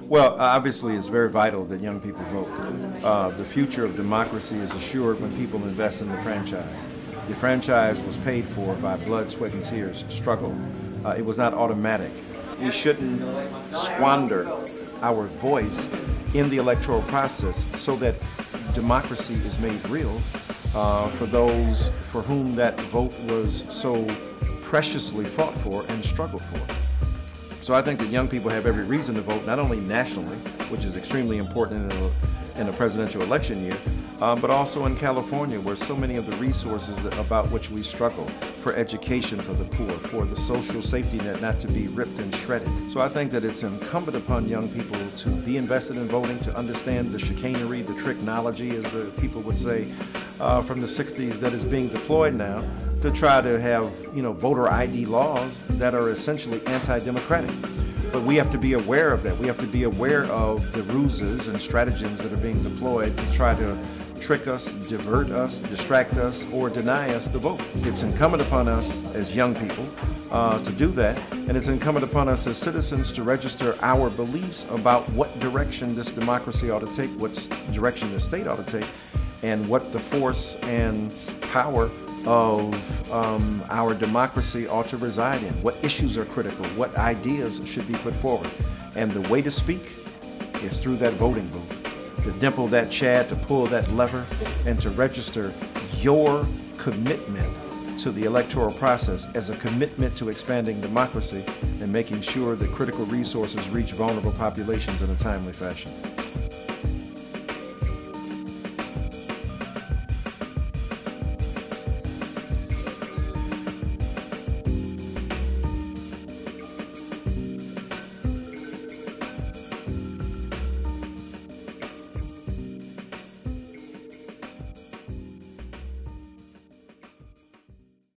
Well, obviously, it's very vital that young people vote. The future of democracy is assured when people invest in the franchise. The franchise was paid for by blood, sweat, and tears, struggle. It was not automatic. We shouldn't squander our voice in the electoral process so that democracy is made real for those for whom that vote was so preciously fought for and struggled for. So I think that young people have every reason to vote, not only nationally, which is extremely important in a presidential election year, but also in California, where so many of the resources about which we struggle, for education for the poor, for the social safety net not to be ripped and shredded. So I think that it's incumbent upon young people to be invested in voting, to understand the chicanery, the tricknology, as the people would say, from the 60s that is being deployed now, to try to have, voter ID laws that are essentially anti-democratic. But we have to be aware of that. We have to be aware of the ruses and stratagems that are being deployed to try to trick us, divert us, distract us, or deny us the vote. It's incumbent upon us as young people to do that, and it's incumbent upon us as citizens to register our beliefs about what direction this democracy ought to take, what direction the state ought to take, and what the force and power of our democracy ought to reside in, what issues are critical, what ideas should be put forward. And the way to speak is through that voting booth, to dimple that chad, to pull that lever, and to register your commitment to the electoral process as a commitment to expanding democracy and making sure that critical resources reach vulnerable populations in a timely fashion.